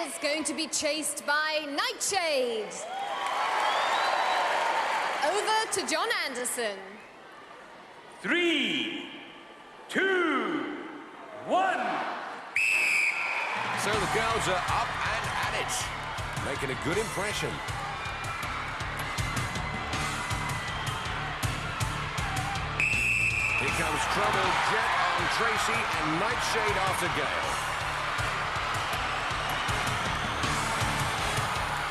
is going to be chased by Nightshade. Over to John Anderson. 3, 2, 1. So the girls are up and at it, making a good impression. Here comes trouble, Jet on Tracy and Nightshade after Gale.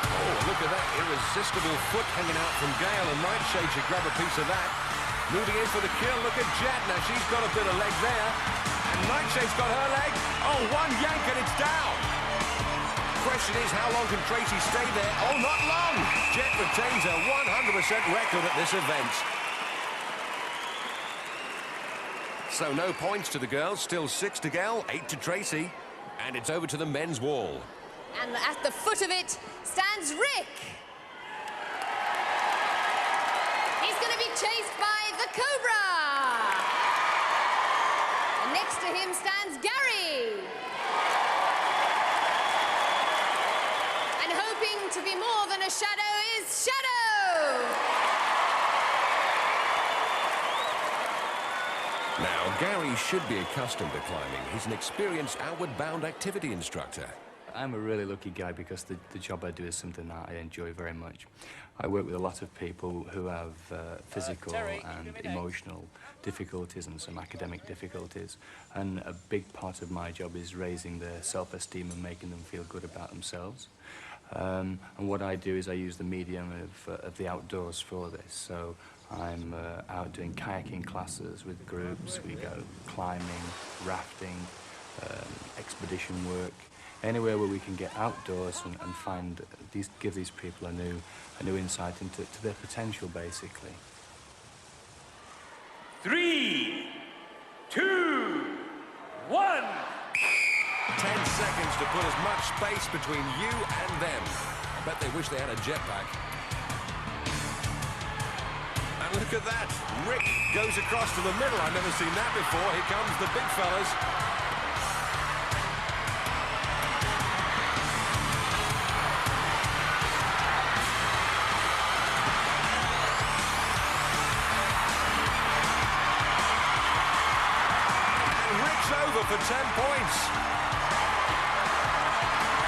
Oh, look at that irresistible foot hanging out from Gale, and Nightshade should grab a piece of that. Moving in for the kill, look at Jet. Now she's got a bit of leg there. And Nightshade's got her leg. Oh, one yank and it's down. Question is, how long can Tracy stay there? Oh, not long. Jet retains a 100% record at this event. So no points to the girls, still 6 to Gale, 8 to Tracy. And it's over to the men's wall. And at the foot of it stands Rick. He's going to be chased by the Cobra. And next to him stands Gary. And hoping to be more than a shadow is Shadow. Now, Gary should be accustomed to climbing. He's an experienced outward-bound activity instructor. I'm a really lucky guy because the job I do is something that I enjoy very much. I work with a lot of people who have physical and emotional difficulties and some academic difficulties. And a big part of my job is raising their self-esteem and making them feel good about themselves. And what I do is I use the medium of the outdoors for this. So I'm out doing kayaking classes with groups. We go climbing, rafting, expedition work. Anywhere where we can get outdoors and find give these people a new insight into their potential, basically. 3, 2, 1. 10 seconds to put as much space between you and them. I bet they wish they had a jetpack. And look at that. Rick goes across to the middle. I've never seen that before. Here comes the big fellas. Over for 10 points.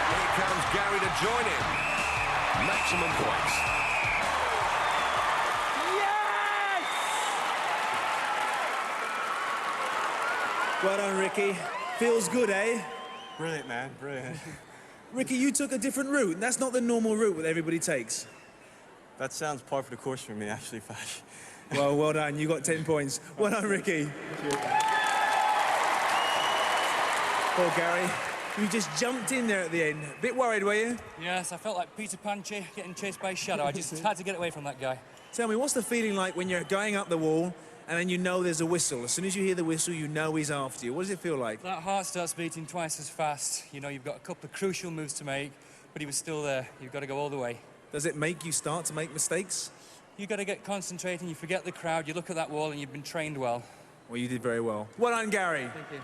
And here comes Gary to join in. Maximum points. Yes! Well done, Ricky. Feels good, eh? Brilliant, man, brilliant. Ricky, you took a different route, and that's not the normal route that everybody takes. That sounds par for the course for me, actually, Fash. Well done. You got 10 points. Well done, Ricky. Oh, Gary, you just jumped in there at the end. A bit worried, were you? Yes, I felt like Peter Pan getting chased by a shadow. I just had to get away from that guy. Tell me, what's the feeling like when you're going up the wall and then you know there's a whistle? As soon as you hear the whistle, you know he's after you. What does it feel like? That heart starts beating twice as fast. You know, you've got a couple of crucial moves to make, but he was still there. You've got to go all the way. Does it make you start to make mistakes? You've got to get concentrating, you forget the crowd, you look at that wall and you've been trained well. Well, you did very well. Well done, Gary. Thank you.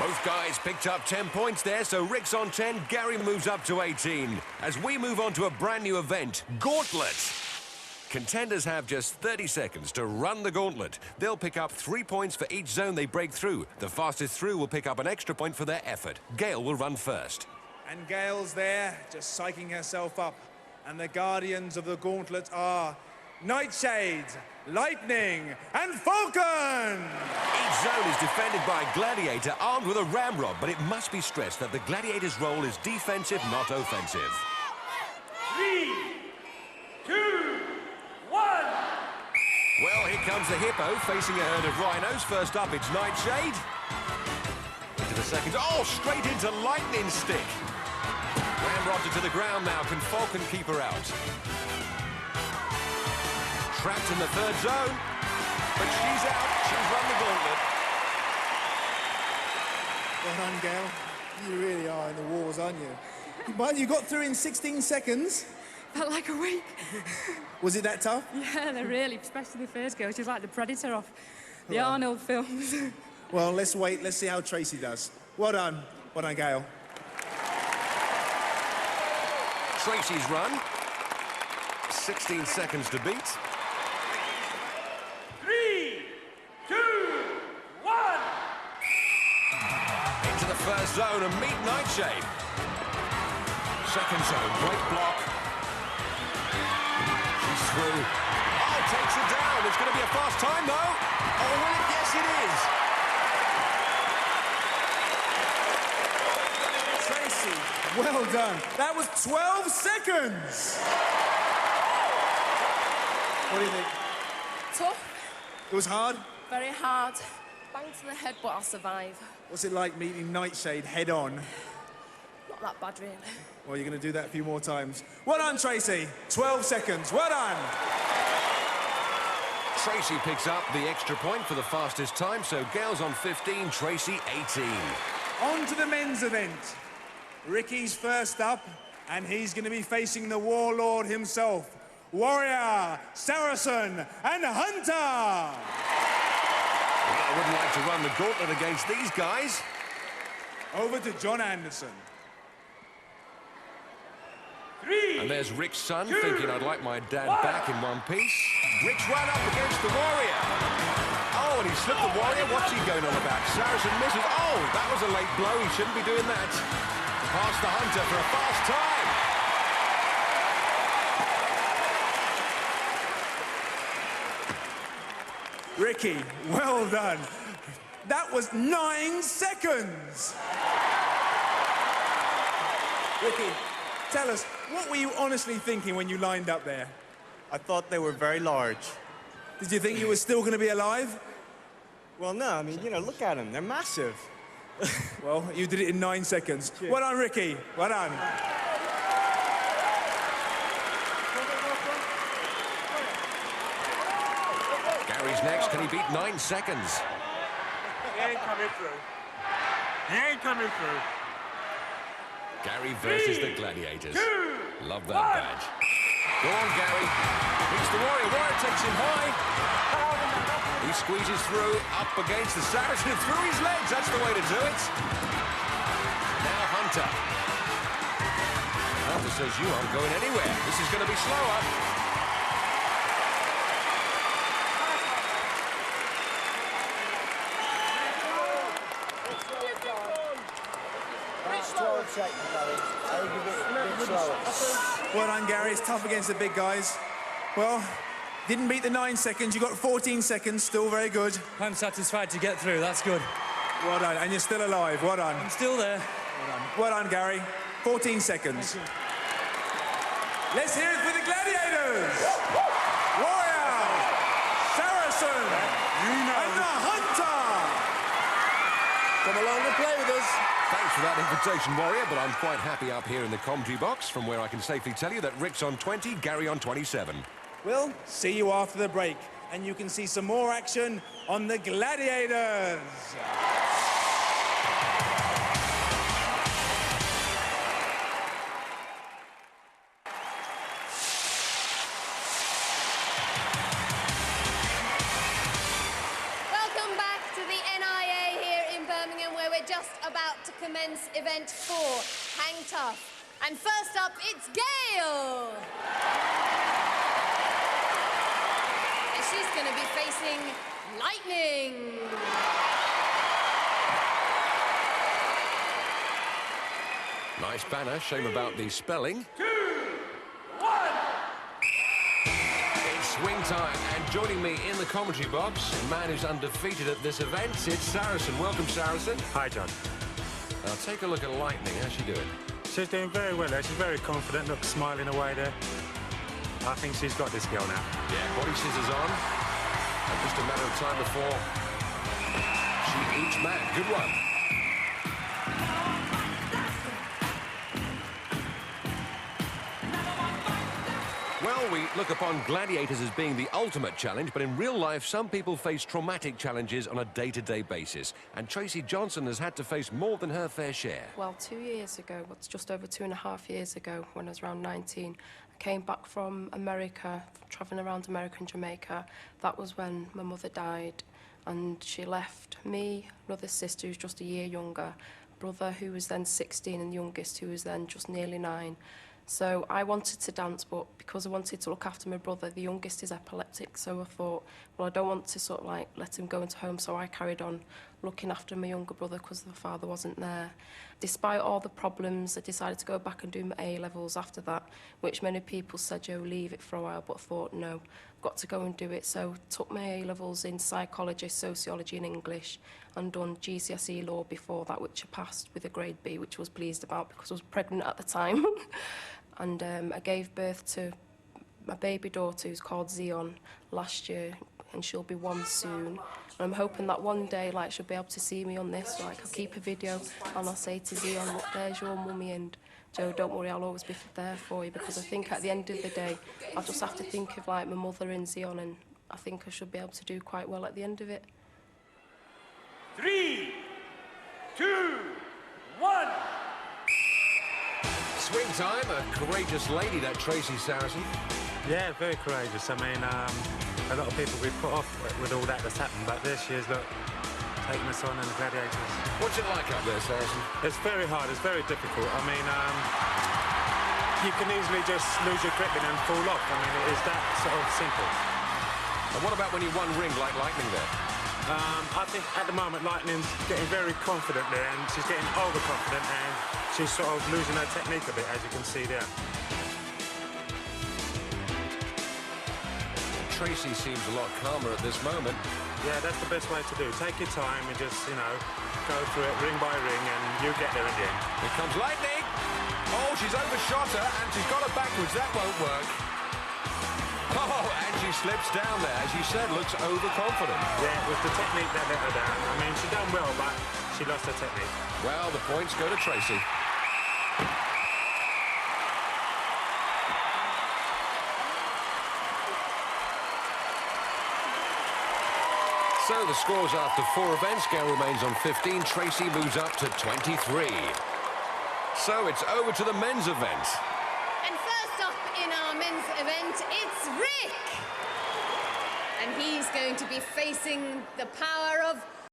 Both guys picked up 10 points there, so Rick's on 10, Gary moves up to 18. As we move on to a brand new event, Gauntlet. Contenders have just 30 seconds to run the gauntlet. They'll pick up 3 points for each zone they break through. The fastest through will pick up an extra point for their effort. Gale will run first. And Gail's there, just psyching herself up. And the guardians of the gauntlet are Nightshade, Lightning, and Falcon! Each zone is defended by a Gladiator armed with a ramrod, but it must be stressed that the Gladiator's role is defensive, not offensive. 3, 2, 1. Well, here comes the hippo facing a herd of rhinos. First up, it's Nightshade. Into the second. Oh, straight into Lightning Stick. Ramrodded to the ground now. Can Falcon keep her out? Trapped in the third zone. But she's out. She's run the gauntlet. Well done, Gail. You really are in the wars, aren't you? But you got through in 16 seconds. Felt like a week. Was it that tough? Yeah, they're really, especially the first girl. She's like the Predator off the Arnold films. Well, let's wait. Let's see how Tracy does. Well done. Well done, Gail. Tracy's run. 16 seconds to beat. 3, 2, 1. Into the first zone and meet Nightshade. Second zone, great block. She's through. Oh, takes it down. It's going to be a fast time, though. Oh, will it? Yes, it is. Tracy, well done. That was 12 seconds. What do you think? Tough, It was hard? very hard. Bang to the head, but I'll survive. What's it like meeting Nightshade head-on? Not that bad, really. Well, you're going to do that a few more times. Well done, Tracy. 12 seconds. Well done. Tracy picks up the extra point for the fastest time, so Gail's on 15, Tracy 18. On to the men's event. Ricky's first up, and he's going to be facing the warlord himself, Warrior, Saracen, and Hunter. Well, I wouldn't like to run the gauntlet against these guys. Over to John Anderson. 3. And there's Rick's son 2, thinking I'd like my dad 1. back in one piece. Rick's run up against the Warrior. Oh, and he slipped the Warrior. What's he going on about? Saracen misses. Oh, that was a late blow. He shouldn't be doing that. Past the Hunter for a fast time. Ricky, well done. That was 9 seconds. Ricky, tell us, what were you honestly thinking when you lined up there? I thought they were very large. Did you think you were still going to be alive? Well, no, I mean, you know, look at them. They're massive. Well, you did it in 9 seconds. Well done, Ricky. Well done. Gary's next. Can he beat 9 seconds? He ain't coming through. He ain't coming through. Gary versus 3, the Gladiators. 2, Love 1. that badge. Go on, Gary. It's the Warrior. Warrior takes him high. He squeezes through, up against the Saracen, through his legs. That's the way to do it. Now Hunter. Hunter says, you aren't going anywhere. This is going to be slower. Well done, Gary. It's tough against the big guys. Well, didn't beat the 9 seconds. You got 14 seconds. Still very good. I'm satisfied to get through. That's good. Well done. And you're still alive. Well done. I'm still there. Well done, Gary. 14 seconds. Let's hear it for the Gladiators. Warrior, Saracen, and the Hunter. Come along and play with us. Thanks for that invitation, Warrior, but I'm quite happy up here in the commentary box, from where I can safely tell you that Rick's on 20, Gary on 27. We'll see you after the break, and you can see some more action on the Gladiators. Welcome back to the NIA here in Birmingham, where we're just about to commence event 4, Hang Tough. And first up, it's Gail. And she's going to be facing Lightning. Nice banner, shame about the spelling. 2, 1. It's swing time, and joining me in the commentary box, a man who's undefeated at this event, it's Saracen. Welcome, Saracen. Hi, John. Now take a look at Lightning. How's she doing? She's doing very well there. She's very confident, looks smiling away there. I think she's got this girl now. Yeah, body scissors on. And just a matter of time before she eats man. Good one. Well, we look upon Gladiators as being the ultimate challenge, but in real life, some people face traumatic challenges on a day-to-day basis. And Tracy Johnson has had to face more than her fair share. Well, 2 years ago, what's just over 2.5 years ago, when I was around 19, I came back from America, travelling around America and Jamaica. That was when my mother died, and she left me, another sister who's just a year younger, brother who was then 16 and the youngest who was then just nearly 9. So I wanted to dance, but because I wanted to look after my brother, the youngest is epileptic, so I thought, well, I don't want to sort of like let him go into home, so I carried on looking after my younger brother because the father wasn't there. Despite all the problems, I decided to go back and do my A-levels after that, which many people said, Joe, leave it for a while, but I thought, no, I've got to go and do it. So took my A-levels in psychology, sociology and English, and done GCSE law before that, which I passed with a grade B, which I was pleased about because I was pregnant at the time. And I gave birth to my baby daughter, who's called Zion, last year, and she'll be 1 soon. And I'm hoping that one day, like, she'll be able to see me on this. Like, I'll keep a video and I'll say to Zion, look, there's your mummy, and Joe, don't worry, I'll always be there for you, because I think at the end of the day, I'll just have to think of, like, my mother and Zion, and I think I should be able to do quite well at the end of it. 3, 2, 1. Swing time, a courageous lady, that Tracy Saracen. Yeah, very courageous. I mean, a lot of people we put off with all that that's happened, but there she is, look, taking us on in the Gladiators. What's it like up there, Saracen? It's very hard, it's very difficult. I mean, you can easily just lose your gripping and fall off. I mean, it is that sort of simple. And what about when you won ring like Lightning there? I think at the moment Lightning's getting very confident there, and she's getting overconfident, and she's sort of losing her technique a bit, as you can see there. Tracy seems a lot calmer at this moment. Yeah, that's the best way to do. Take your time and just, you know, go through it ring by ring, and you get there in the end. Here comes Lightning. Oh, she's overshot her, and she's got her backwards. That won't work. Oh, and she slips down there. As you said, looks overconfident. Yeah, it was the technique that let her down. I mean, she done well, but she lost her technique. Well, the points go to Tracy. So the scores after 4 events. Gail remains on 15. Tracy moves up to 23. So it's over to the men's event. And first up in our men's event, it's Rick. And he's going to be facing the power of